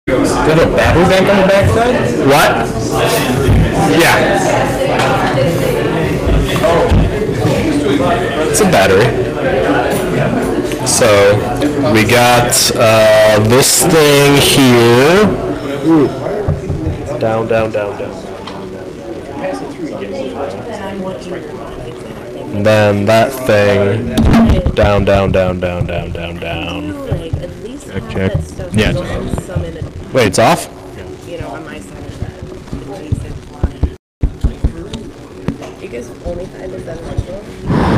Does it have a battery bank on the backside? What? Yeah. It's a battery. So we got this thing here. Down, down, down, down. And then that thing. Down, down, down, down, down, down, down. Check, check. Yeah, it's off. Wait, it's off? You know, on my side of that. You guys only find this essential?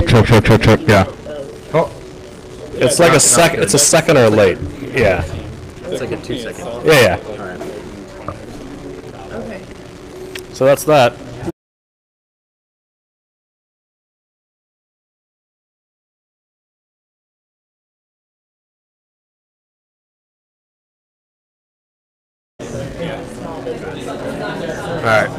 Check, check, check, check. Yeah. Oh. It's like a second. It's a second or late. Yeah. It's like a 2 second. Yeah, yeah. Alright. Okay. So that's that. Alright.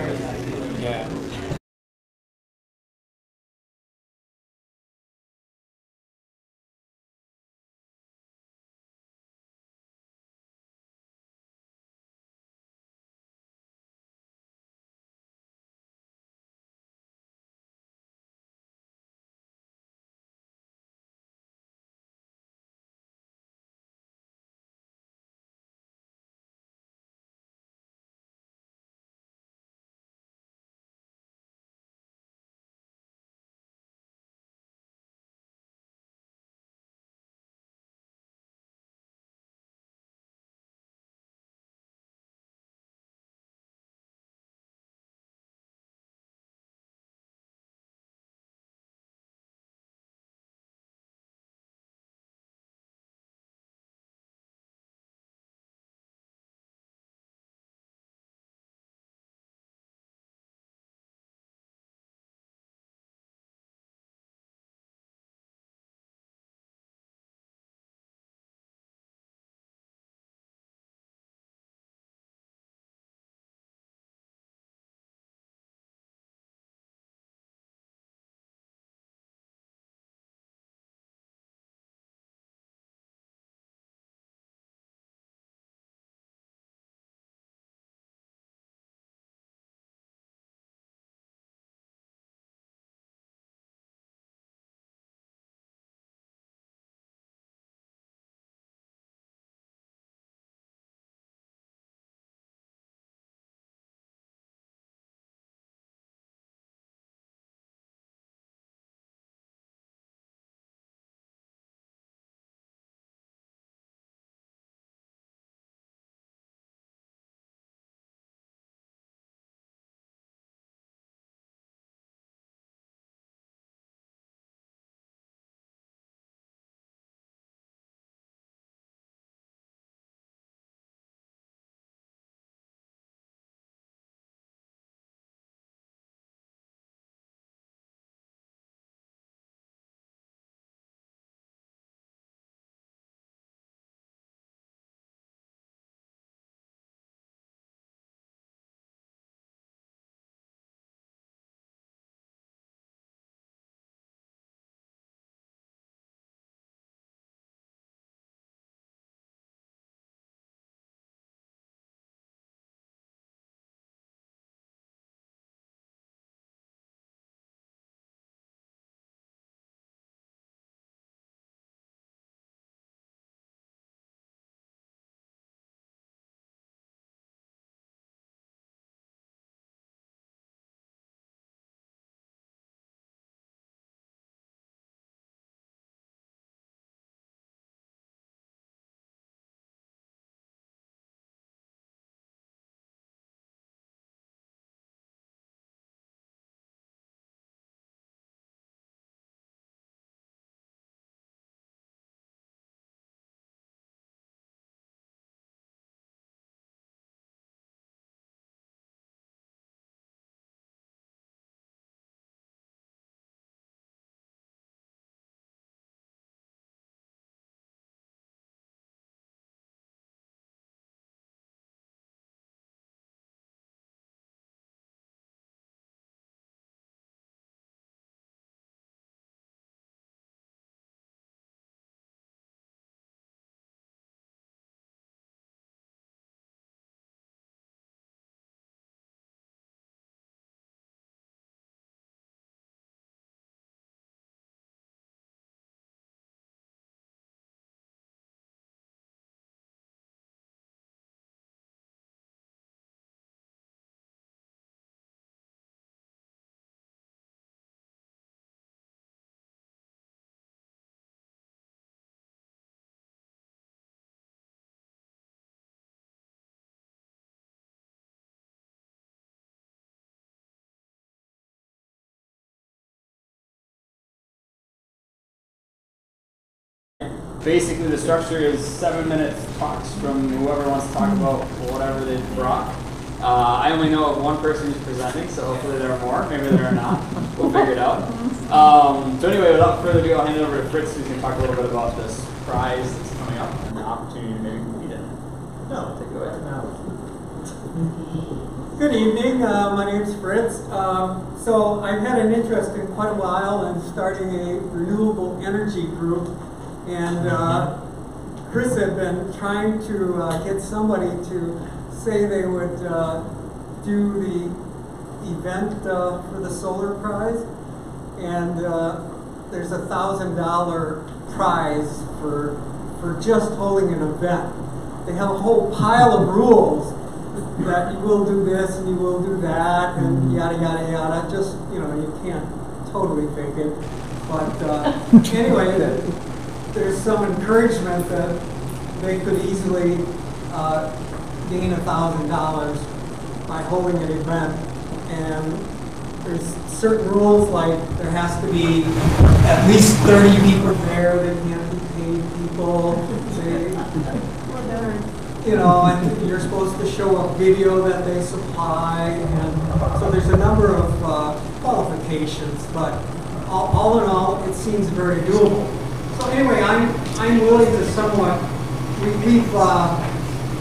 basically the structure is 7-minute talks from whoever wants to talk about whatever they've brought. I only know of one person who's presenting, so hopefully there are more. Maybe there are not. We'll figure it out. So anyway, without further ado, I'll hand it over to Fritz, who's going to talk a little bit about this prize that's coming up and the opportunity to maybe compete in it. No, take it away. Good evening. My name's Fritz. So I've had an interest in quite a while in starting a renewable energy group, and Chris had been trying to get somebody to say they would do the event for the solar prize, and there's a $1,000 prize for just holding an event. They have a whole pile of rules that you will do this and you will do that and yada yada yada. Just, you know, you can't totally fake it, but anyway, there's some encouragement that they could easily gain $1,000 by holding an event, and there's certain rules, like there has to be at least 30 people there. They can't be paid people. You know, and you're supposed to show a video that they supply, and so there's a number of qualifications, but all in all, it seems very doable. So anyway, I'm willing to somewhat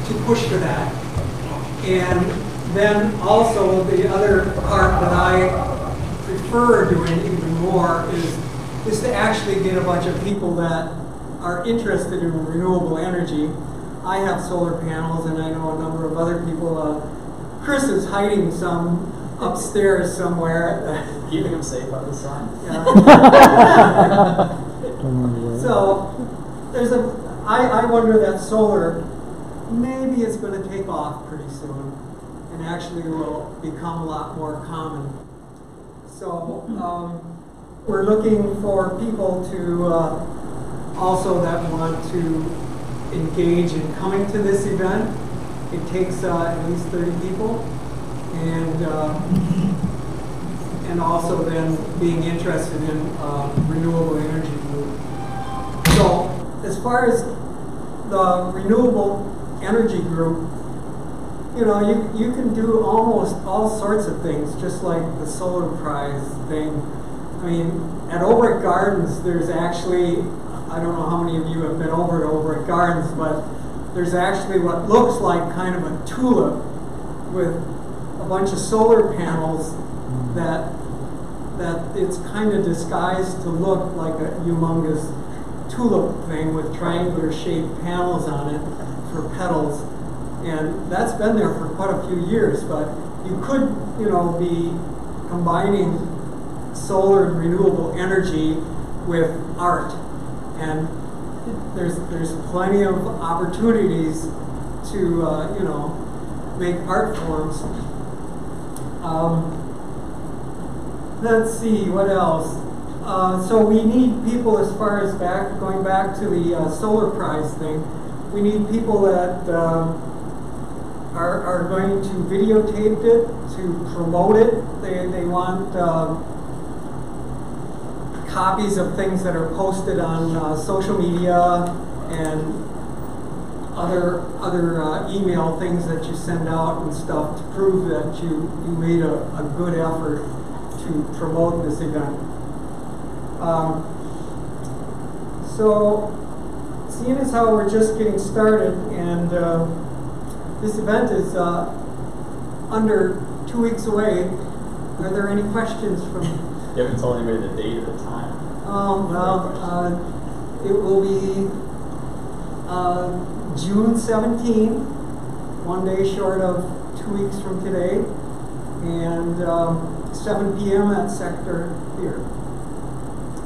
to push for that. And then also the other part that I prefer doing even more is to actually get a bunch of people that are interested in renewable energy. I have solar panels, and I know a number of other people. Chris is hiding some upstairs somewhere. Keeping them safe out of the sun. Yeah. So I wonder that solar maybe is going to take off pretty soon, and actually will become a lot more common. So we're looking for people to also that want to engage in coming to this event. It takes at least 30 people, and also then being interested in renewable energy group. So as far as the renewable energy group, you know, you can do almost all sorts of things, just like the solar prize thing. I mean, at Overett Gardens, there's actually, I don't know how many of you have been over at Overett Gardens, but there's actually what looks like kind of a tulip with a bunch of solar panels that it's kind of disguised to look like a humongous tulip thing with triangular shaped panels on it for petals. And that's been there for quite a few years, but you could, you know, be combining solar and renewable energy with art. And there's plenty of opportunities to you know, make art forms. Let's see, what else? So we need people, as far as going back to the solar prize thing, we need people that are going to videotape it, to promote it. They want copies of things that are posted on social media and other email things that you send out and stuff to prove that you made a good effort to promote this event. So seeing as how we're just getting started, and this event is under 2 weeks away, are there any questions from? You haven't told anybody the date or the time. It will be June 17th, 1 day short of 2 weeks from today, and 7 p.m. at Sector here.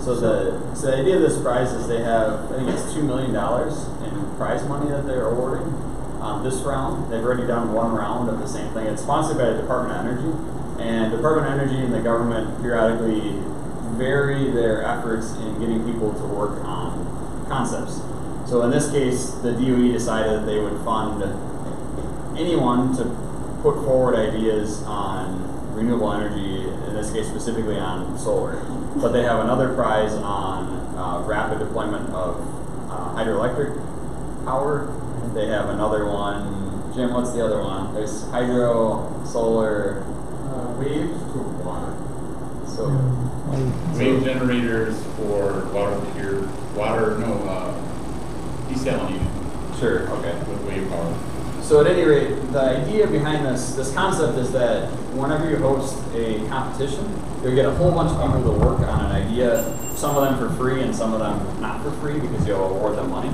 So the idea of this prize is they have, I think it's $2 million in prize money that they're awarding. This round, they've already done one round of the same thing. It's sponsored by the Department of Energy, and Department of Energy and the government periodically vary their efforts in getting people to work on concepts. So in this case, the DOE decided that they would fund anyone to put forward ideas on renewable energy, in this case specifically on solar. But they have another prize on rapid deployment of hydroelectric power. They have another one. Jim, what's the other one? There's hydro, solar, Waves to water. so Wave generators for desalinating sure, okay. with wave power. So at any rate, the idea behind this concept is that whenever you host a competition, you'll get a whole bunch of people to work on an idea, some of them for free and some of them not for free because you'll award them money.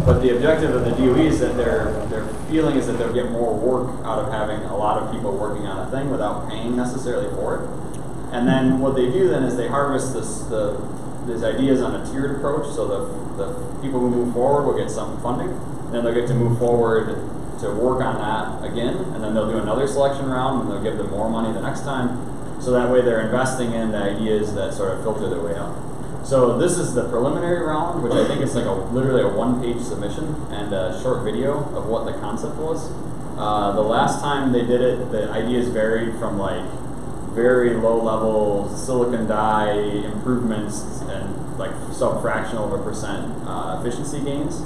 But the objective of the DOE is that their feeling is that they'll get more work out of having a lot of people working on a thing without paying necessarily for it. And then what they do then is they harvest these ideas on a tiered approach, so the people who move forward will get some funding, and then they'll get to move forward to work on that again, and then they'll do another selection round and they'll give them more money the next time, so that way they're investing in the ideas that sort of filter their way up. So this is the preliminary round, which I think is like literally a one-page submission and a short video of what the concept was. The last time they did it, the ideas varied from like very low-level silicon die improvements and like sub-fractional of a percent efficiency gains,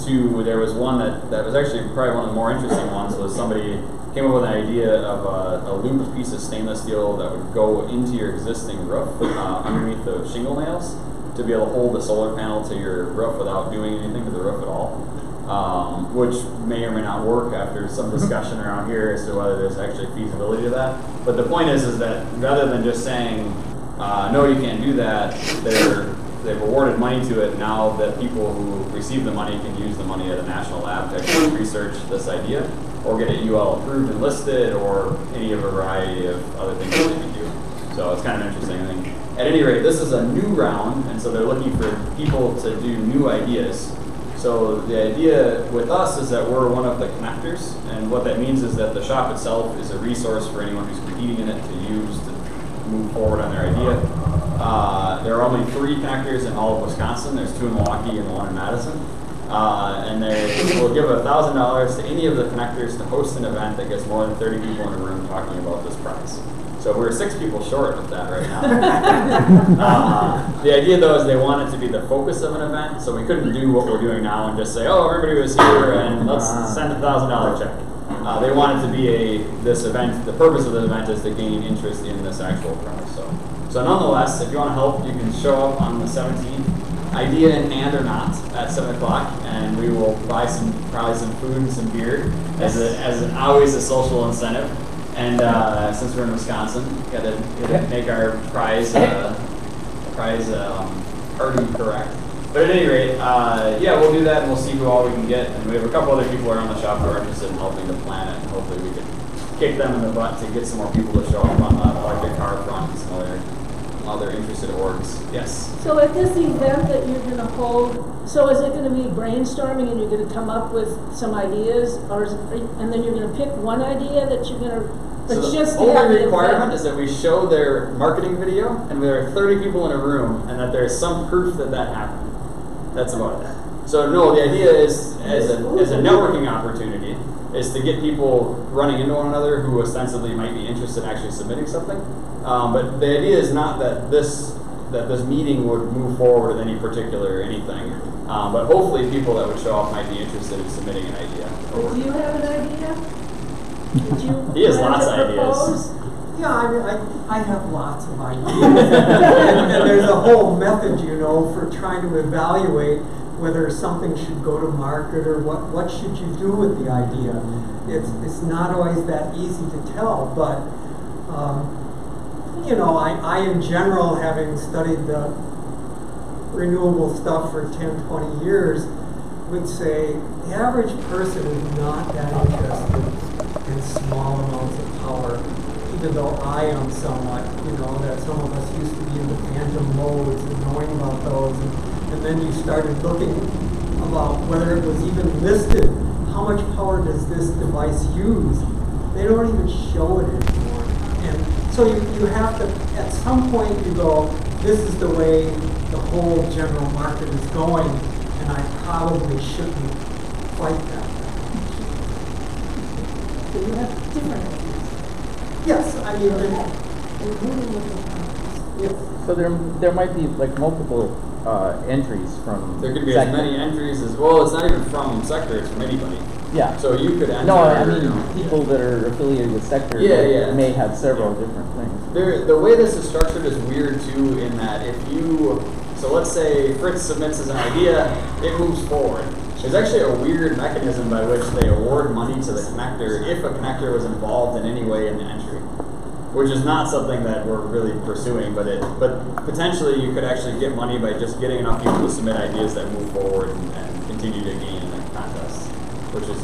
to there was one that was actually probably one of the more interesting ones. Was somebody came up with an idea of a looped piece of stainless steel that would go into your existing roof underneath the shingle nails to be able to hold the solar panel to your roof without doing anything to the roof at all, which may or may not work after some discussion around here as to whether there's actually feasibility to that. But the point is that rather than just saying, no, you can't do that, they've awarded money to it. Now that people who receive the money can use the money at a national lab to actually research this idea or get it UL approved and listed or any of a variety of other things that they can do. So it's kind of interesting. I think at any rate, this is a new round, and so they're looking for people to do new ideas. So the idea with us is that we're one of the connectors, and what that means is that the shop itself is a resource for anyone who's competing in it to use to move forward on their idea. There are only 3 connectors in all of Wisconsin. There's 2 in Milwaukee and 1 in Madison. And they will give $1,000 to any of the connectors to host an event that gets more than 30 people in a room talking about this prize. So we're 6 people short of that right now. The idea though is they want it to be the focus of an event, so we couldn't do what we're doing now and just say, oh, everybody was here and let's send a $1,000 check. They want it to be this event. The purpose of the event is to gain interest in this actual prize. So nonetheless, if you want to help, you can show up on the 17th, idea in hand or not, at 7 o'clock, and we will buy probably some food and some beer as always a social incentive. And since we're in Wisconsin, gotta make our prize party correct. But at any rate, yeah, we'll do that and we'll see who all we can get. And we have a couple other people around the shop who are interested in helping to plan it, and hopefully we can kick them in the butt to get some more people to show up on the electric car front and some other interested orgs. Yes? So at this event that you're going to hold, so is it going to be brainstorming and you're going to come up with some ideas, or and then you're going to pick one idea that you're going to, so the only requirement is that we show their marketing video and there are 30 people in a room and that there's some proof that happened. That's about it. So no, the idea is, as a networking opportunity, is to get people running into one another who ostensibly might be interested in actually submitting something. But the idea is not that this meeting would move forward with any particular anything. But hopefully people that would show up might be interested in submitting an idea. Do you have an idea? He has lots of ideas. Yeah, I have lots of ideas. and there's a whole method, for trying to evaluate whether something should go to market or what should you do with the idea. It's not always that easy to tell, but I in general, having studied the renewable stuff for 10, 20 years, would say the average person is not that interested in small amounts of power, even though I am somewhat, that some of us used to be in the phantom modes and knowing about those. And then you started looking about whether it was even listed. How much power does this device use? They don't even show it anymore. And so you have to, at some point you go, this is the way the whole general market is going, and I probably shouldn't fight that. So you have different ideas. Yes, I mean, Including with the yes. So there might be like multiple entries from There could be sector. as many entries as well. It's not even from sector; it's from anybody. Yeah. So you could enter. No, I mean you know, people that are affiliated with sector may have several different things. The way this is structured is weird too, in that if you, so let's say Fritz submits as an idea, it moves forward. There's actually a weird mechanism by which they award money to the connector if a connector was involved in any way in the entry, which is not something that we're really pursuing, but potentially you could actually get money by just getting enough people to submit ideas that move forward and continue to gain in the contest, which is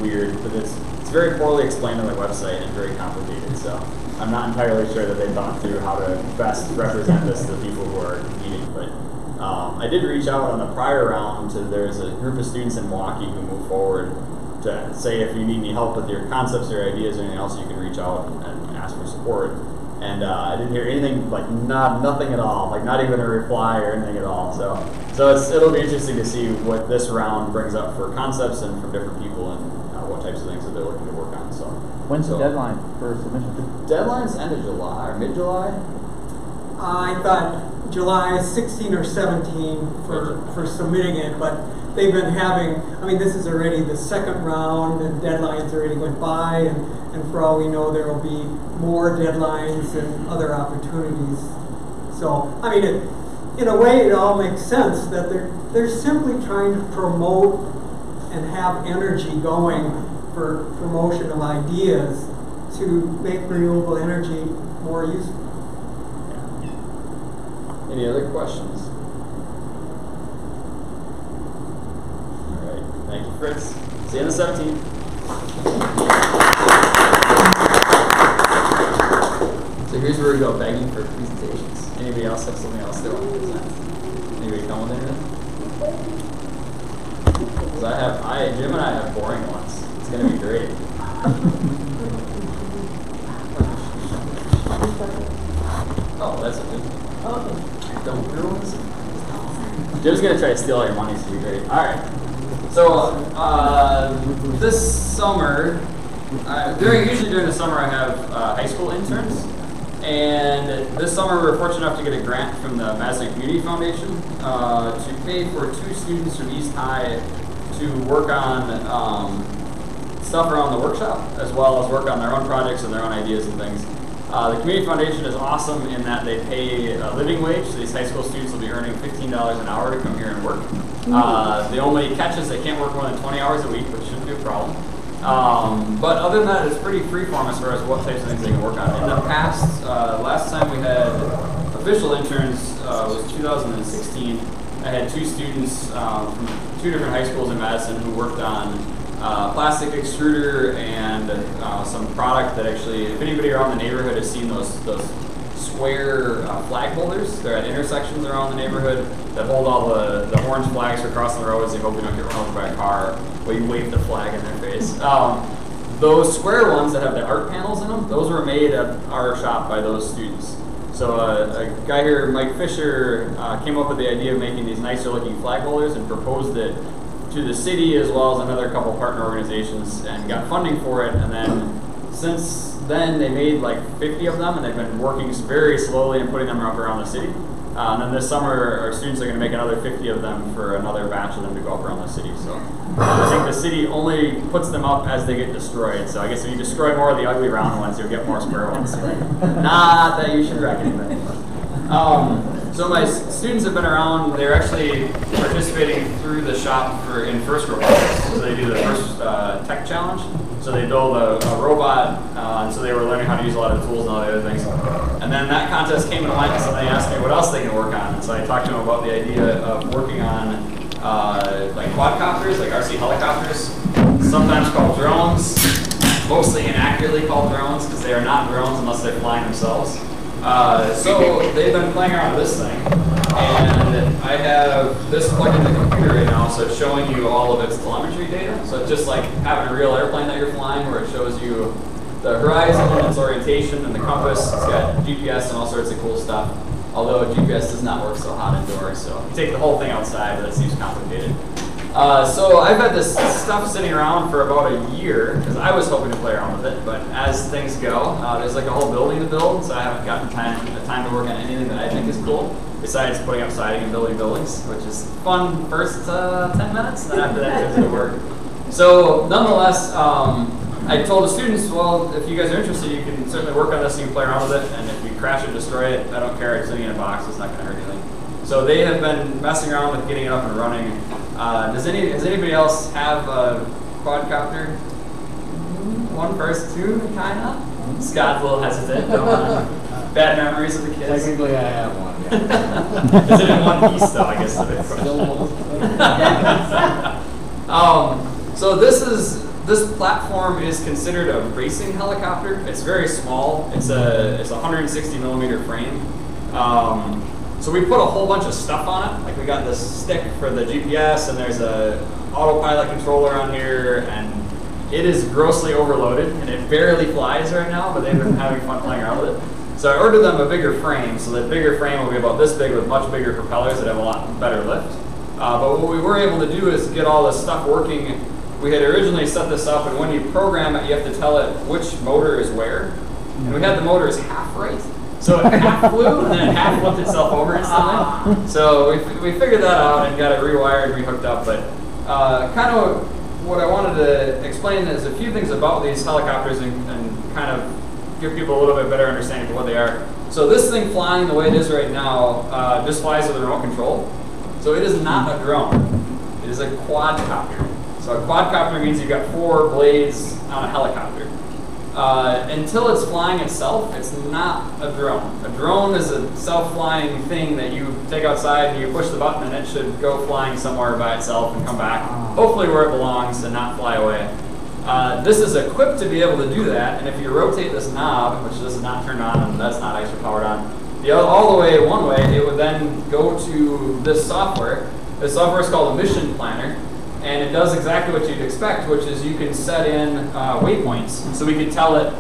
weird, but it's very poorly explained on the website and very complicated. So I'm not entirely sure that they've thought through how to best represent this to the people who are competing, but. I did reach out on the prior round to, there's a group of students in Milwaukee who moved forward to say if you need any help with your concepts or ideas or anything else, you can reach out and ask for support. And I didn't hear anything, like nothing at all, like not even a reply or anything at all. So it'll be interesting to see what this round brings up for concepts and from different people and what types of things that they're looking to work on. So when's the deadline for submission? Deadline's end of July or mid-July. I thought July 16 or 17 for submitting it, but they've been having, I mean, this is already the second round, and deadlines already went by, and for all we know, there will be more deadlines and other opportunities. So, I mean, in a way, it all makes sense that they're simply trying to promote and have energy going for promotion of ideas to make renewable energy more useful. Any other questions? All right. Thank you, Fritz. See you on the 17th. So here's where we go begging for presentations. Anybody else have something else they want to present? Anybody come with anything? Because Jim and I have boring ones. It's going to be great. Oh, that's a good one. Okay. Don't ruins. Jim's gonna try to steal all your money, so it'll be great. All right. So this summer, usually during the summer, I have high school interns, and this summer we were fortunate enough to get a grant from the Madison Community Foundation to pay for 2 students from East High to work on stuff around the workshop, as well as work on their own projects and their own ideas and things. The Community Foundation is awesome in that they pay a living wage, so these high school students will be earning $15 an hour to come here and work. The only catch is they can't work more than 20 hours a week, which shouldn't be a problem. But other than that, it's pretty freeform as far as what types of things they can work on. In the past, last time we had official interns was 2016. I had 2 students from 2 different high schools in Madison who worked on plastic extruder and some product that actually, if anybody around the neighborhood has seen those square flag holders, they're at intersections around the neighborhood that hold all the orange flags for crossing the roads. They hope you don't get run over by a car where you wave the flag in their face. Those square ones that have the art panels in them, those were made at our shop by those students. So a guy here, Mike Fisher, came up with the idea of making these nicer looking flag holders and proposed it to the city as well as another couple partner organizations and got funding for it. And then since then they made like 50 of them, and they've been working very slowly and putting them up around the city. And then this summer our students are going to make another 50 of them for another batch of them to go up around the city. So I think the city only puts them up as they get destroyed. So I guess if you destroy more of the ugly round ones, you'll get more square ones. Not that you should reckon anything. So my students have been around. They're actually participating through the shop in first robotics. So they do the first tech challenge. So they build a robot, and so they were learning how to use a lot of the tools and all the other things. And then that contest came and went, and so they asked me what else they can work on. And so I talked to them about the idea of working on like quadcopters, like RC helicopters, sometimes called drones, mostly inaccurately called drones because they are not drones unless they're flying themselves. So they've been playing around with this thing, and I have this plugged into the computer right now, so it's showing you all of its telemetry data. So it's just like having a real airplane that you're flying, where it shows you the horizon and its orientation and the compass. It's got GPS and all sorts of cool stuff, although GPS does not work so hot indoors, so you take the whole thing outside, but it seems complicated. So I've had this stuff sitting around for about a year, because I was hoping to play around with it, but as things go, there's like a whole building to build, so I haven't gotten time to work on anything that I think is cool. besides putting up siding and building buildings, which is fun first 10 minutes, and then after that it turns into work. So nonetheless, I told the students, well, if you guys are interested, you can certainly work on this and you can play around with it, and if you crash or destroy it, I don't care, it's sitting in a box, it's not going to hurt anything. So they have been messing around with getting it up and running. Does anybody else have a quadcopter? One person, two, kind of? Scott's a little hesitant. Bad memories of the kids. Technically, I have one. Yeah. Is it in one piece, though? I guess that's the So this platform is considered a racing helicopter. It's very small. It's a 160 millimeter frame. So we put a whole bunch of stuff on it. Like we got this stick for the GPS, and there's a autopilot controller on here, and it is grossly overloaded, and it barely flies right now, but they've been having fun playing around with it. So I ordered them a bigger frame, so that bigger frame will be about this big with much bigger propellers that have a lot better lift. But what we were able to do is get all this stuff working. We had originally set this up, and when you program it, you have to tell it which motor is where. And we had the motors half right. So it half flew, and then it half flipped itself over instantly. So we figured that out and got it rewired, rehooked up. But kind of what I wanted to explain is a few things about these helicopters and kind of give people a little bit better understanding of what they are. So this thing flying the way it is right now just flies with a remote control. So it is not a drone. It is a quadcopter. So a quadcopter means you've got 4 blades on a helicopter. Until it's flying itself, it's not a drone. A drone is a self-flying thing that you take outside and you push the button and it should go flying somewhere by itself and come back, hopefully where it belongs and not fly away. This is equipped to be able to do that, and if you rotate this knob, which this is not turned on and that's not actually powered on, all the way one way, it would then go to this software. This software is called a mission planner. And it does exactly what you'd expect, which is you can set in waypoints. So we could tell it,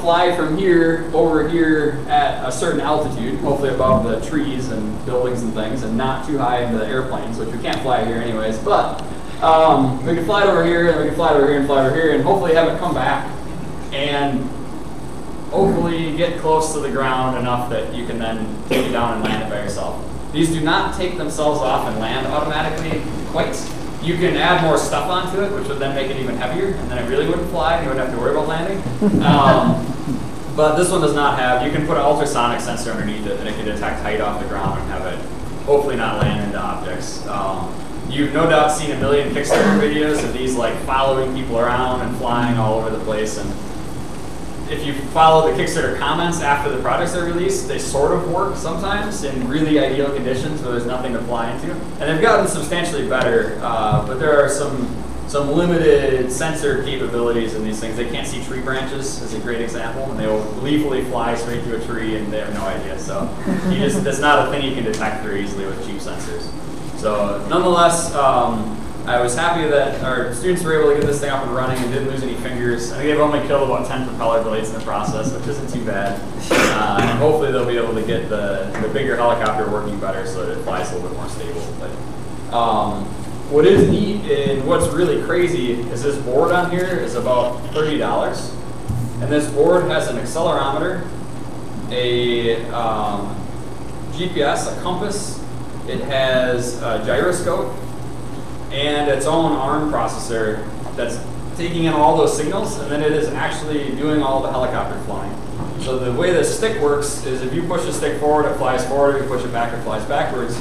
fly from here over here at a certain altitude, hopefully above the trees and buildings and things, and not too high into the airplanes, which we can't fly here anyways. But we can fly it over here, and we can fly it over here, and fly it over here, and hopefully have it come back, and hopefully get close to the ground enough that you can then take it down and land it by yourself. These do not take themselves off and land automatically quite. You can add more stuff onto it, which would then make it even heavier, and then it really wouldn't fly, and you wouldn't have to worry about landing. But this one does not have, you can put an ultrasonic sensor underneath it, and it can detect height off the ground and have it hopefully not land into objects. You've no doubt seen a million Kickstarter videos of these like following people around and flying all over the place. And if you follow the Kickstarter comments after the projects are released, they sort of work sometimes in really ideal conditions where there's nothing to fly into. And they've gotten substantially better, but there are some limited sensor capabilities in these things. They can't see tree branches is a great example, and they will gleefully fly straight through a tree and they have no idea. So that's not a thing you can detect very easily with cheap sensors. So nonetheless, I was happy that our students were able to get this thing up and running and didn't lose any fingers. I think they've only killed about 10 propeller blades in the process, which isn't too bad. And hopefully they'll be able to get the bigger helicopter working better so that it flies a little bit more stable. But what is neat and what's really crazy is this board on here is about $30. And this board has an accelerometer, a GPS, a compass. It has a gyroscope, and its own ARM processor that's taking in all those signals, and then it is actually doing all the helicopter flying. So the way the stick works is if you push the stick forward, it flies forward. If you push it back, it flies backwards.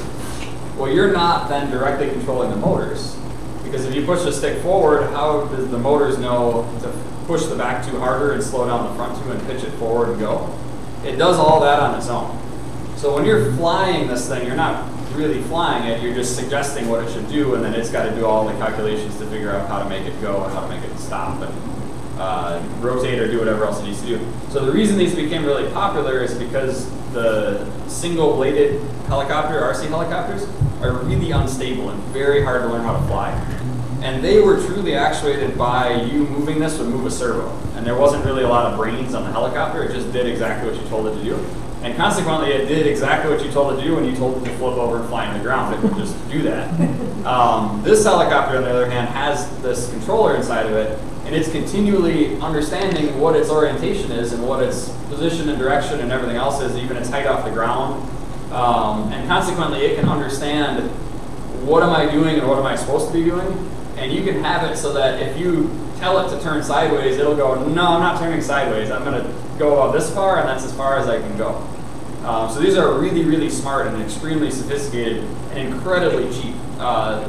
Well, you're not then directly controlling the motors, because if you push the stick forward, how does the motors know to push the back two harder and slow down the front two and pitch it forward and go? It does all that on its own. So when you're flying this thing, you're not really flying it, you're just suggesting what it should do, and then it's got to do all the calculations to figure out how to make it go and how to make it stop and rotate or do whatever else it needs to do. So the reason these became really popular is because the single-bladed helicopter, RC helicopters, are really unstable and very hard to learn how to fly. And they were truly actuated by you moving this would move a servo. And there wasn't really a lot of brains on the helicopter, it just did exactly what you told it to do. And consequently, it did exactly what you told it to do when you told it to flip over and fly on the ground. It would just do that. This helicopter, on the other hand, has this controller inside of it, and it's continually understanding what its orientation is and what its position and direction and everything else is, even its height off the ground. And consequently, it can understand what am I doing and what am I supposed to be doing. And you can have it so that if you tell it to turn sideways, it'll go, no, I'm not turning sideways. I'm going to go about this far, and that's as far as I can go. So these are really, really smart and extremely sophisticated and incredibly cheap.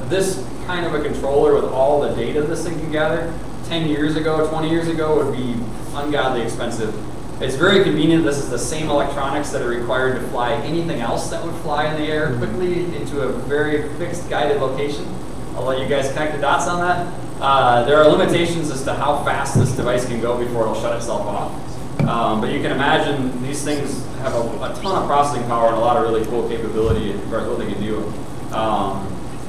This kind of a controller with all the data this thing can gather 10 years ago, 20 years ago would be ungodly expensive. It's very convenient. This is the same electronics that are required to fly anything else that would fly in the air quickly into a very fixed guided location. I'll let you guys connect the dots on that. There are limitations as to how fast this device can go before it'll shut itself off. But you can imagine these things have a ton of processing power and a lot of really cool capability as far as what they can do.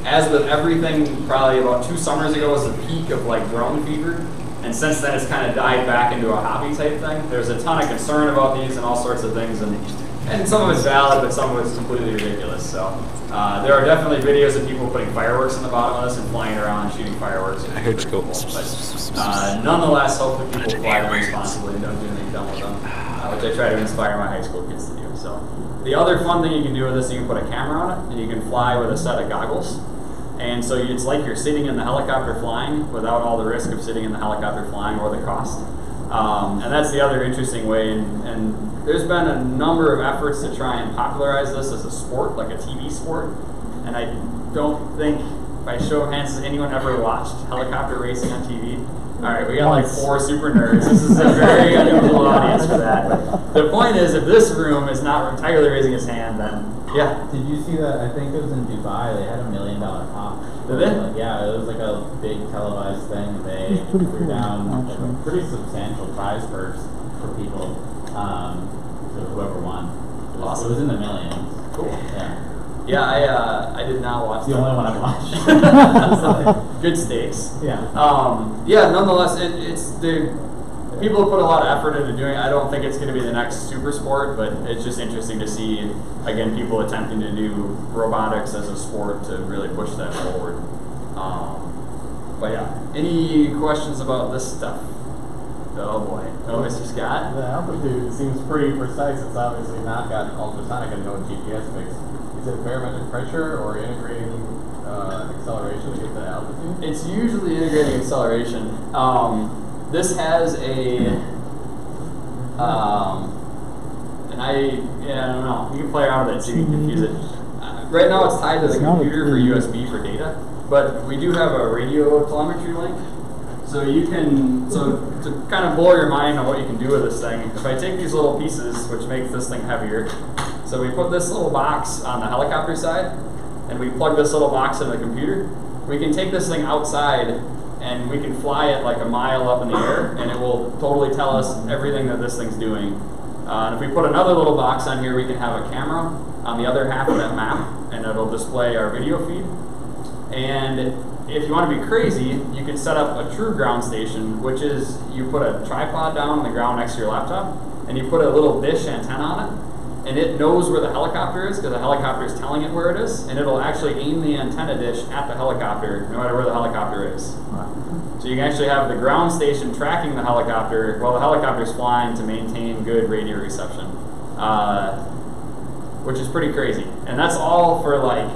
As with everything, probably about 2 summers ago was the peak of like drone fever. And since then, it's kind of died back into a hobby type thing. There's a ton of concern about these and all sorts of things. And some of it's valid, but some of it's completely ridiculous. So there are definitely videos of people putting fireworks in the bottom of this and flying around shooting fireworks. I heard school. But nonetheless, hopefully people fly them responsibly and don't do anything dumb with them, which I try to inspire my high school kids to do. So the other fun thing you can do with this, you can put a camera on it and you can fly with a set of goggles. And so it's like you're sitting in the helicopter flying without all the risk of sitting in the helicopter flying or the cost. And that's the other interesting way. And there's been a number of efforts to try and popularize this as a sport, like a TV sport. And I don't think, by show of hands, has anyone ever watched helicopter racing on TV? All right, we got like 4 super nerds. This is a very unusual audience for that. But the point is, if this room is not entirely raising his hand, then yeah. Did you see that? I think it was in Dubai. They had $1 million pop. Did they? Like, yeah, it was like a big televised thing. They threw down like, pretty substantial prize purse for people, to whoever won. Awesome. It was in the millions. Cool. Yeah. Yeah, I did not watch It's the only one I've watched. Good stakes. Yeah. Yeah, nonetheless, it's people have put a lot of effort into doing it. I don't think it's going to be the next super sport, but it's just interesting to see, again, people attempting to do robotics as a sport to really push that forward. But yeah, any questions about this stuff? Oh boy. Oh, Mr. Scott? The altitude seems pretty precise. It's obviously not got ultrasonic and no GPS fix. Is it barometric pressure or integrating acceleration to get the altitude? It's usually integrating acceleration. This has a, and I don't know, you can play around with it so you can confuse it. Right now it's tied to the computer for USB for data, but we do have a radio telemetry link. So you can, to kind of blow your mind on what you can do with this thing, if I take these little pieces, which makes this thing heavier, so we put this little box on the helicopter side, and we plug this little box in the computer, we can take this thing outside and we can fly it like a mile up in the air, and it will totally tell us everything that this thing's doing. And if we put another little box on here, we can have a camera on the other half of that map, and it'll display our video feed. And if you want to be crazy, you can set up a true ground station, which is you put a tripod down on the ground next to your laptop, and you put a little dish antenna on it, and it knows where the helicopter is because the helicopter is telling it where it is, and it'll actually aim the antenna dish at the helicopter no matter where the helicopter is. So you can actually have the ground station tracking the helicopter while the helicopter is flying to maintain good radio reception, which is pretty crazy. And that's all for like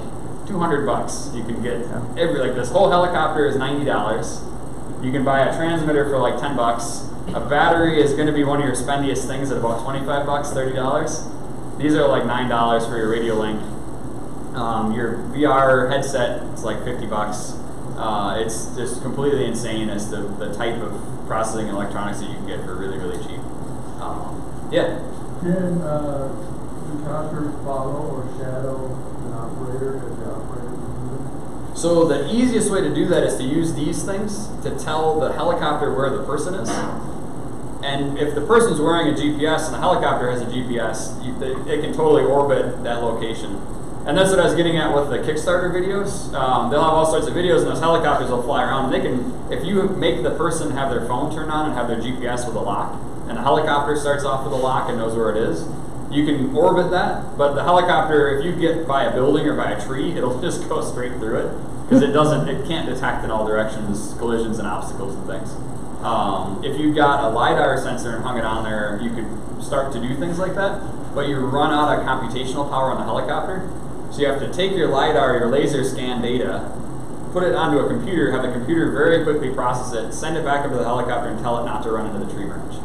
$200. You can get like this whole helicopter is $90. You can buy a transmitter for like $10. A battery is going to be one of your spendiest things at about $25, $30. These are like $9 for your radio link. Your VR headset is like $50. It's just completely insane as to the type of processing electronics that you can get for really, really cheap. Yeah? Can the contractors follow or shadow an operator as the operator is moving? So the easiest way to do that is to use these things to tell the helicopter where the person is. And if the person's wearing a GPS and the helicopter has a GPS, it can totally orbit that location. And that's what I was getting at with the Kickstarter videos. They'll have all sorts of videos, and those helicopters will fly around. And they can, if you make the person have their phone turned on and have their GPS with a lock, and the helicopter starts off with a lock and knows where it is, you can orbit that. But the helicopter, if you get by a building or by a tree, it'll just go straight through it because it can't detect in all directions collisions and obstacles and things. If you've got a LiDAR sensor and hung it on there, you could start to do things like that. but you run out of computational power on the helicopter. So you have to take your LiDAR, your laser scan data, put it onto a computer, have the computer very quickly process it, send it back up to the helicopter and tell it not to run into the tree branch.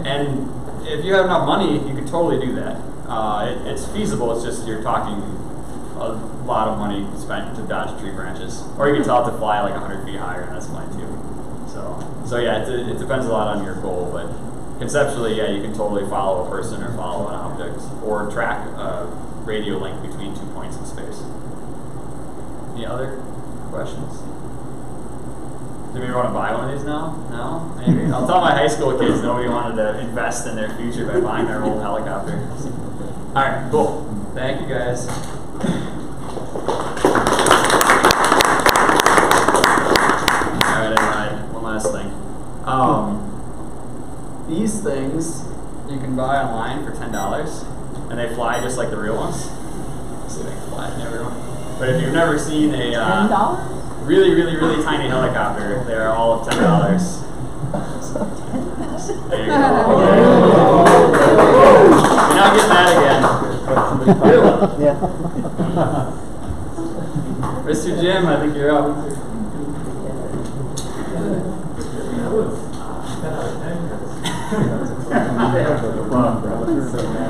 And if you have enough money, you could totally do that. It's feasible, it's just you're talking a lot of money spent to dodge tree branches. Or you can tell it to fly like 100 feet higher, and that's fine too. So yeah, it depends a lot on your goal, but conceptually, yeah, you can totally follow a person or follow an object, or track a radio link between 2 points in space. Any other questions? Do we want to buy one of these now? No? Maybe. I'll tell my high school kids nobody wanted to invest in their future by buying their old helicopter. Alright, cool. Thank you guys. Alright, one last thing. These things you can buy online for $10, and they fly just like the real ones. Let's see if they can fly in everyone. But if you've never seen a really, really, really tiny helicopter, they are all of $10. There you go. You're not getting that again. Yeah. Mr. Jim, I think you're up.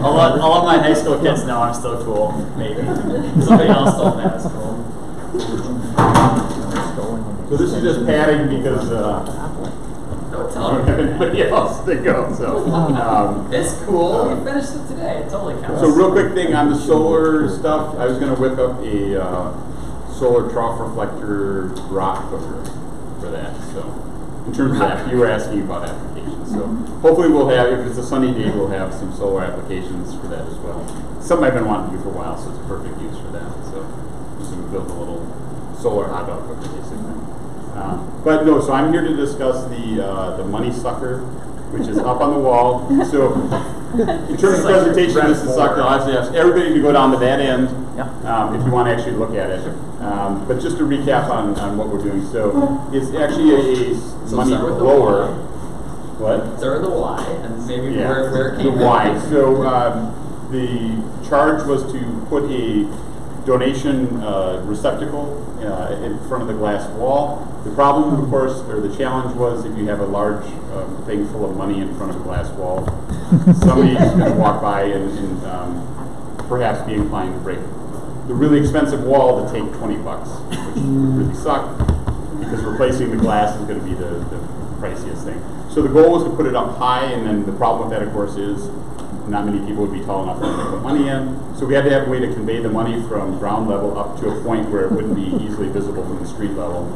I'll let my high school kids know I'm still cool, maybe. Somebody else told me I was cool. So this is just padding because don't I don't have anybody else to go. So it's cool. We finished it today. It totally counts. So real quick thing on the solar stuff, I was going to whip up a solar trough reflector rock hooker for that. So in terms of that, you were asking about applications. So hopefully we'll have, if it's a sunny day, we'll have some solar applications for that as well. Something I've been wanting to do for a while, so it's a perfect use for that. So just going to build a little solar hot dog hooker basically. But no, so I'm here to discuss the money sucker, which is up on the wall. So in terms of presentation, this is sucker. I'll actually ask everybody to go down to that end if you want to actually look at it. But just to recap on what we're doing. So it's actually a money blower. What? Start with the why, and maybe where it came the why. So the charge was to put a donation receptacle in front of the glass wall. The problem, of course, or the challenge was if you have a large thing full of money in front of a glass wall, somebody's going to walk by and perhaps be inclined to break the really expensive wall to take $20, which would really suck because replacing the glass is going to be the priciest thing. So the goal was to put it up high, and then the problem with that, of course, is not many people would be tall enough to put money in. So we had to have a way to convey the money from ground level up to a point where it wouldn't be easily visible from the street level.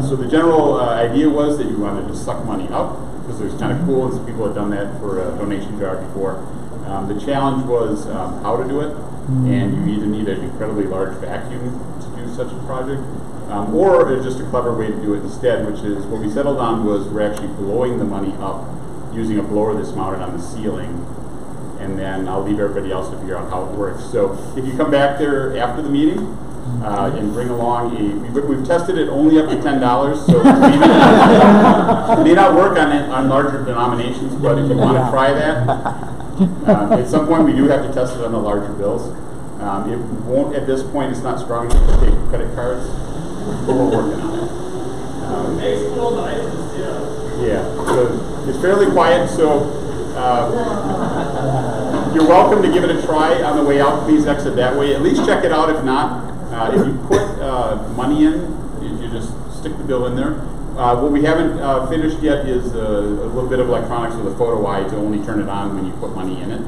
So the general idea was that you wanted to suck money up, because it was kind of cool, and some people had done that for a donation jar before. The challenge was how to do it, and you either need an incredibly large vacuum to do such a project, or just a clever way to do it instead, which is what we settled on was we're actually blowing the money up using a blower that's mounted on the ceiling. And then I'll leave everybody else to figure out how it works. So if you come back there after the meeting and bring along we've tested it only up to $10, so it may not work on larger denominations, but if you want to try that, at some point we do have to test it on the larger bills. It won't, at this point, it's not strong enough to take credit cards, but we're working on it. Yeah, so it's fairly quiet, so you're welcome to give it a try on the way out. Please exit that way. At least check it out. If not, if you put money in, you just stick the bill in there. What we haven't finished yet is a little bit of electronics with a photo eye to only turn it on when you put money in it.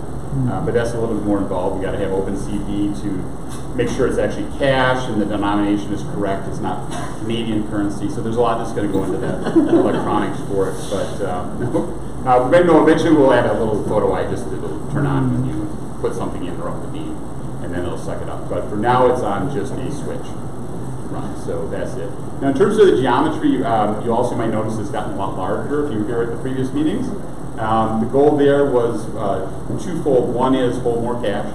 But that's a little bit more involved. We got to have OpenCV to make sure it's actually cash and the denomination is correct. It's not Canadian currency. So there's a lot that's going to go into that electronics for it. But eventually we'll add a little photo eye just to turn on when you put something in or up the beam, and then it'll suck it up. But for now, it's on just a switch run. So that's it. Now, in terms of the geometry, you also might notice it's gotten a lot larger if you were here at the previous meetings. The goal there was twofold. One is hold more cash,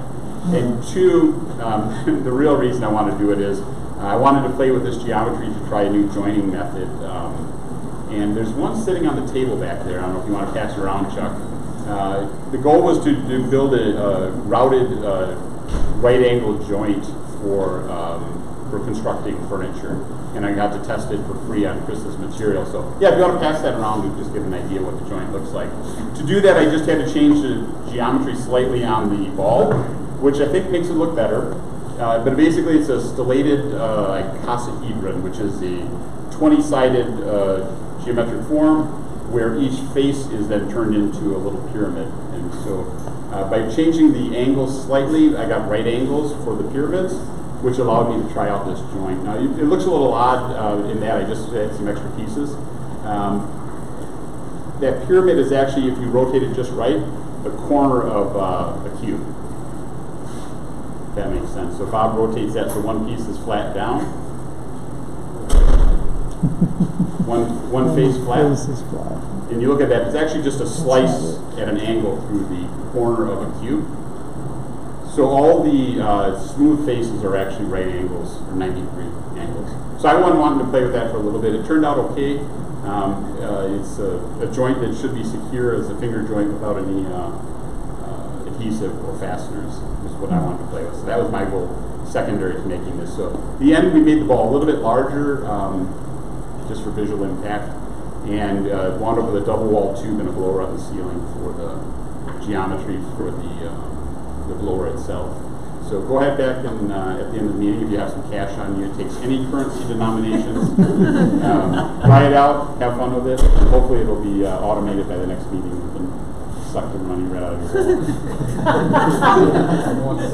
and two, the real reason I wanted to do it is I wanted to play with this geometry to try a new joining method. And there's one sitting on the table back there. I don't know if you want to pass it around, Chuck. The goal was to build a routed right-angle joint for constructing furniture, and I got to test it for free on Chris's material. So yeah, if you want to pass that around, to just get an idea what the joint looks like. To do that, I just had to change the geometry slightly on the ball, which I think makes it look better. But basically, it's a stellated icosahedron, which is a 20-sided geometric form where each face is then turned into a little pyramid. And so by changing the angles slightly, I got right angles for the pyramids, which allowed me to try out this joint. Now, it looks a little odd in that I just had some extra pieces. That pyramid is actually, if you rotate it just right, the corner of a cube. If that makes sense. So Bob rotates that so one piece is flat down. One face flat. And you look at that, it's actually just a slice at an angle through the corner of a cube. So all the smooth faces are actually right angles, or 90-degree angles. So I wanted to play with that for a little bit. It turned out okay. It's a joint that should be secure as a finger joint without any adhesive or fasteners, is what I wanted to play with. So that was my goal, secondary to making this. So at the end, we made the ball a little bit larger, just for visual impact, and wound up with a double wall tube and a blower on the ceiling for the geometry for the blower itself. So go ahead back and at the end of the meeting, if you have some cash on you, it takes any currency denominations. Try it out, have fun with it, and hopefully it'll be automated by the next meeting. You can suck the money right out of your wallet.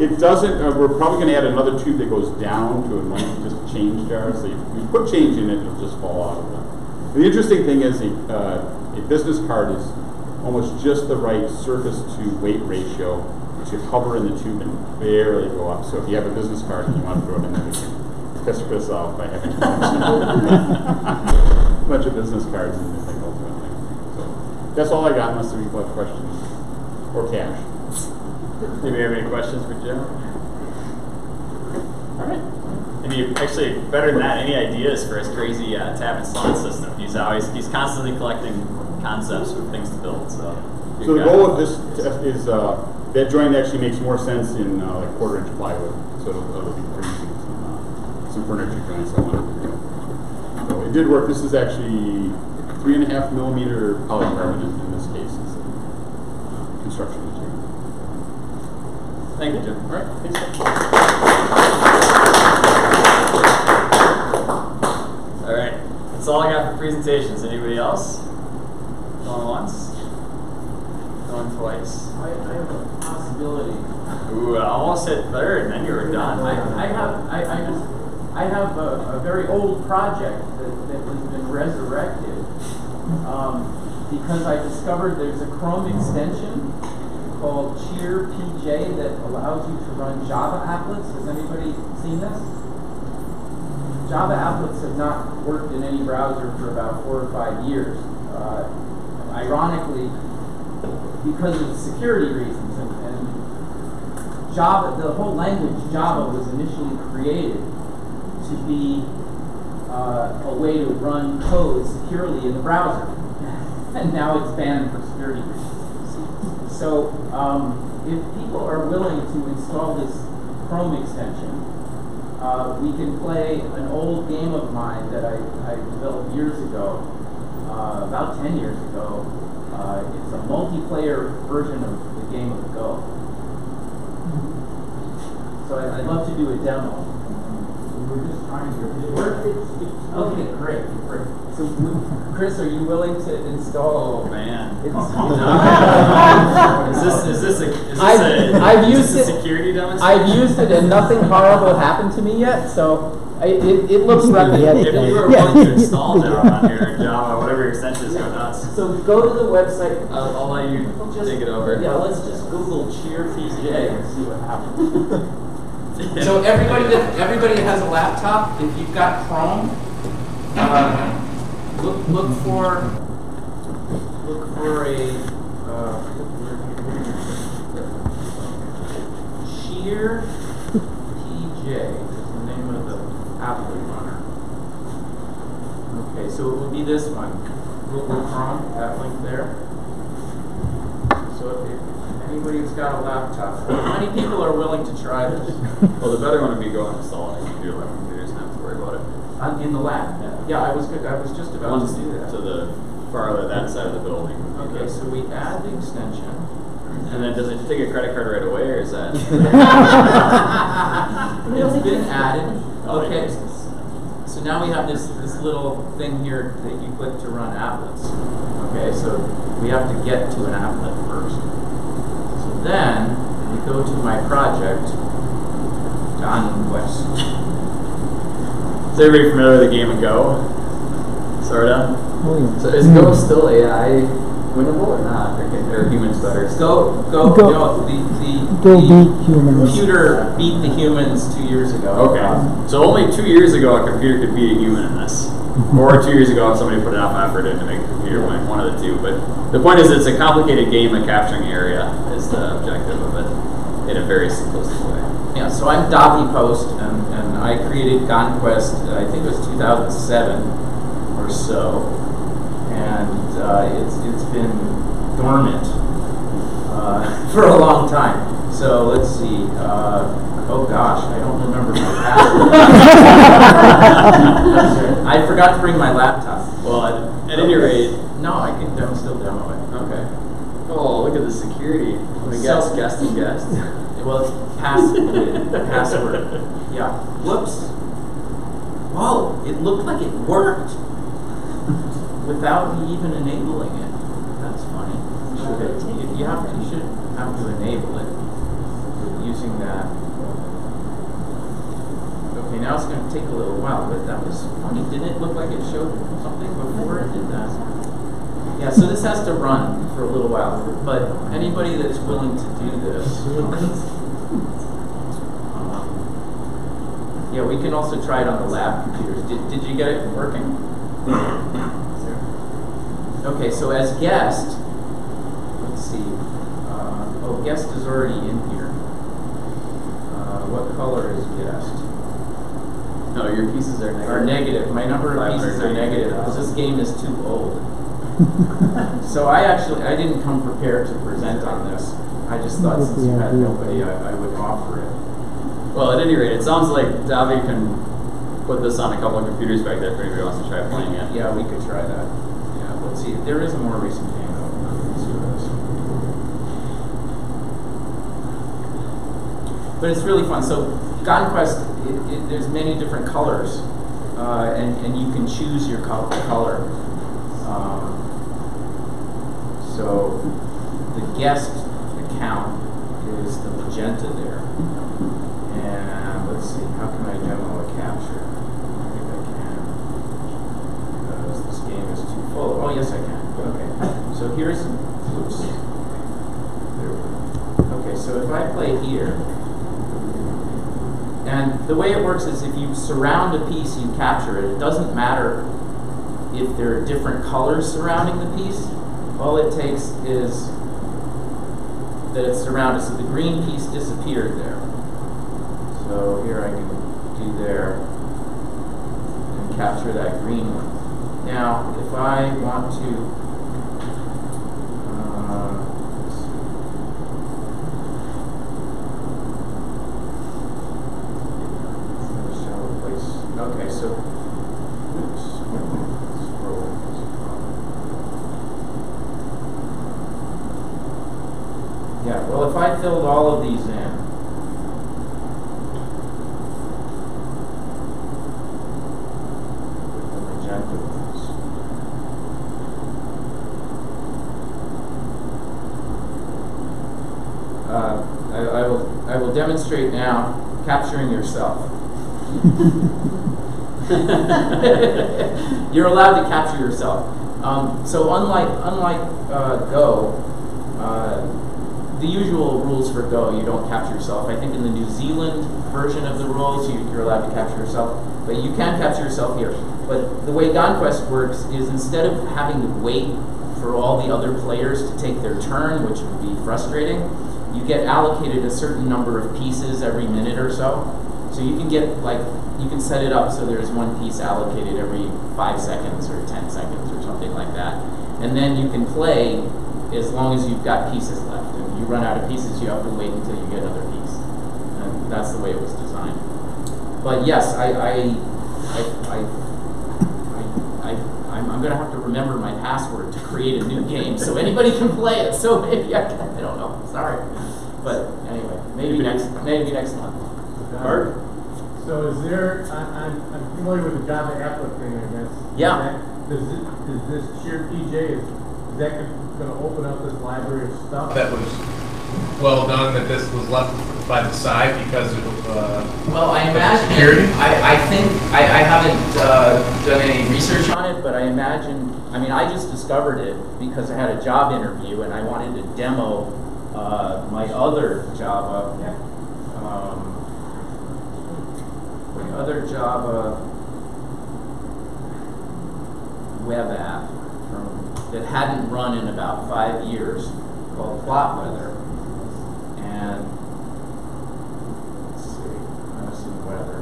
It doesn't, we're probably going to add another tube that goes down to a just change jar. So if you put change in it, it'll just fall out of it. The interesting thing is a business card is almost just the right surface to weight ratio. You should hover in the tube and barely go up. So if you have a business card and you want to throw it in there, you can piss Chris off by having a bunch of business cards in the thing ultimately. So that's all I got, unless there are questions or cash. Anybody have any questions for Jim? All right. Actually, better than that, any ideas for his crazy tap and slot system? He's constantly collecting concepts for things to build. So the goal of this is that joint actually makes more sense in like 1/4-inch plywood. So it'll be pretty easy with some furniture joints I wanted to do. So it did work. This is actually 3.5 millimeter polycarbonate in this case. It's a construction material. Thank you, Jim. All right. Thanks. All right. That's all I got for presentations. Anybody else? Going once? Going twice? I have a possibility. Ooh, I almost hit third, and then you were done. I have a very old project that has been resurrected because I discovered there's a Chrome extension called Cheer PJ that allows you to run Java applets. Has anybody seen this? Java applets have not worked in any browser for about 4 or 5 years. Ironically, because of security reasons, and Java, the whole language Java was initially created to be a way to run code securely in the browser, and now it's banned for security reasons. So if people are willing to install this Chrome extension, we can play an old game of mine that I developed years ago, about 10 years ago. It's a multiplayer version of the game of Go. So I'd love to do a demo. We're just trying to work it. Okay, great. So, Chris, are you willing to install? Oh man! Is this a security demonstration? I've used it and nothing horrible happened to me yet. So it looks replicable. If you were willing to install Java on your Java, whatever your extensions go nuts. So go to the website. I'll let you take it over. Yeah, let's just Google Cheer PJ and see what happens. So everybody that has a laptop, if you've got Chrome, look for a Cheer PJ is the name of the applet runner. Okay, so it would be this one. Google Chrome, that link there. So if anybody's got a laptop, how many people are willing to try this? Well, the better one would be go and install it on a computer lab. Computers don't have to worry about it. In the lab? Yeah, I was just about to do that. To the far that side of the building. Okay, so we add the extension. And then does it take a credit card right away, or is that? It's been added. Okay. So now we have this little thing here that you click to run applets. Okay, so we have to get to an applet first. So then we go to my project, Conquest. Is everybody familiar with the game of Go? Sorta? Oh, yeah. So is Go still AI winnable or not? Or humans better? Go, Go the beat humans. computer beat the humans 2 years ago. Okay. So only 2 years ago a computer could beat a human in this. Or 2 years ago if somebody put enough effort in to make a computer win, one of the two. But the point is it's a complicated game of capturing area is the objective of it in a very simplistic way. Yeah, so I'm Davi Post, and I created Conquest, I think it was 2007 or so, and it's been dormant for a long time. So let's see, oh gosh, I don't remember my password. I forgot to bring my laptop. Well, at any rate... No, I'm still demo it. Okay. Oh, look at the security. Guest and guest. Well, it's password. Yeah. Whoops. Whoa, it looked like it worked without me even enabling it. That's funny. You should have to enable it using that. Okay, now it's going to take a little while, but that was funny. Didn't it look like it showed something before it did that? Yeah, so this has to run for a little while, but anybody that's willing to do this, yeah, we can also try it on the lab computers. Did you get it working? Okay, so as guest, let's see. Oh, guest is already in here. What color is guest? No, your pieces are negative. Are negative. My number of pieces are negative because this game is too old. So I didn't come prepared to present on this. I just thought since you had nobody, I would offer it. Well, at any rate, it sounds like Davi can put this on a couple of computers back there if anybody wants to try playing it. Yeah, we could try that. Yeah, let's see. There is a more recent game though. Let's see what it is. But it's really fun. So Conquest, there's many different colors, and you can choose your color. So the guest account is the magenta there. And let's see, how can I demo a capture? I think I can. Because this game is too full. Oh, yes, I can. Okay. So here's, oops. There we go. Okay, so if I play here, and the way it works is if you surround a piece, you capture it. It doesn't matter if there are different colors surrounding the piece. All it takes is that it's surrounded. So the green piece disappeared there. So here I can do there and capture that green one. Now, if I want to, let's see. Okay, so, oops. Scroll. Yeah, well, if I filled all of these in, I will demonstrate now capturing yourself. You're allowed to capture yourself. So unlike Go, the usual rules for Go, you don't capture yourself. I think in the New Zealand version of the rules, you're allowed to capture yourself, but you can capture yourself here. But the way Conquest works is instead of having to wait for all the other players to take their turn, which would be frustrating, you get allocated a certain number of pieces every minute or so. So you can get, like, you can set it up so there's one piece allocated every 5 seconds or 10 seconds or something like that. And then you can play as long as you've got pieces left. run out of pieces, you have to wait until you get another piece. And that's the way it was designed. But yes, I'm going to have to remember my password to create a new game so anybody can play it. So maybe I don't know. Sorry. But anyway, maybe next month. Mark? So is there, I'm familiar with the Java applet thing, I guess. Yeah. Is this Cheer PJ, is that going to open up this library of stuff? That was well done, that this was left by the side because of well, I imagine security? I think I haven't done any research on it, but I imagine, I mean, I just discovered it because I had a job interview and I wanted to demo my other Java web app that hadn't run in about 5 years called Plot Weather. And let's see, weather.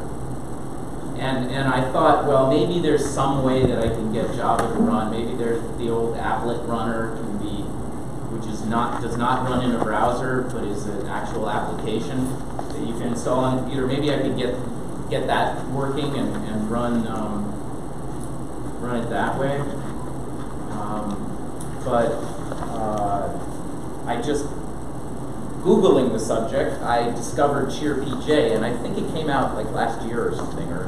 And I thought, well, maybe there's some way that I can get Java to run. Maybe there's the old applet runner which does not run in a browser, but is an actual application that you can install on a computer. Maybe I could get that working and run it that way. But I just Googling the subject, I discovered Cheer PJ, and I think it came out like last year or something, or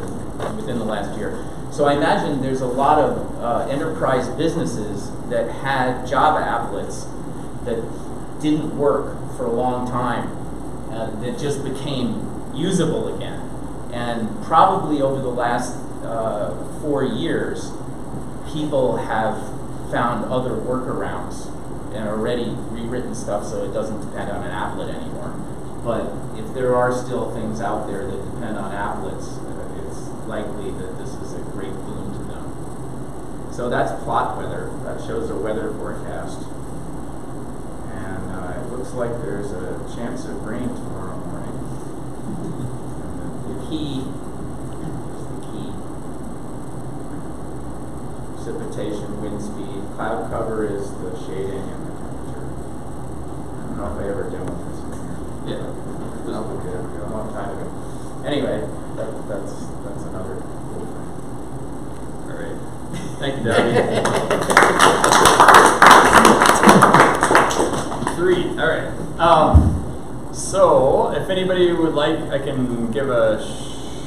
within the last year. So I imagine there's a lot of enterprise businesses that had Java applets that didn't work for a long time, that just became usable again. And probably over the last 4 years, people have found other workarounds and already rewritten stuff so it doesn't depend on an applet anymore. But if there are still things out there that depend on applets, it's likely that this is a great boon to them. So that's Plot Weather. That shows a weather forecast. And it looks like there's a chance of rain tomorrow morning. And the key precipitation, wind speed, cloud cover is the shading and the temperature. I don't know if I ever demoed this one here. Yeah, a long time ago. Anyway, that's another cool thing. All right. Thank you, Debbie. 3. All right. So if anybody would like, I can give a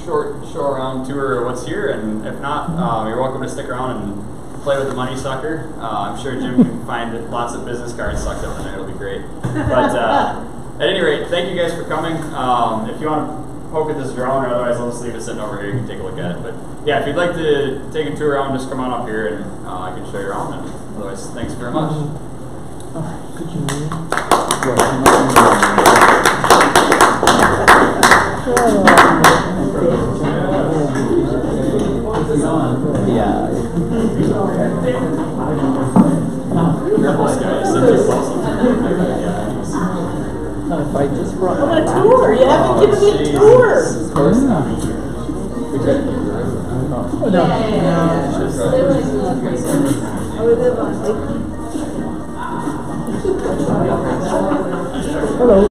short show around tour of what's here, and if not, you're welcome to stick around and play with the money sucker. I'm sure Jim can find lots of business cards sucked up in there. It'll be great. But at any rate, thank you guys for coming. If you want to poke at this drone, or otherwise I'll just leave it sitting over here. You can take a look at it. But yeah, if you'd like to take a tour around, just come on up here and I can show you around. And otherwise, thanks very much. Yeah. If I just brought I want a tour. You haven't given me a tour. Of course not. Hello.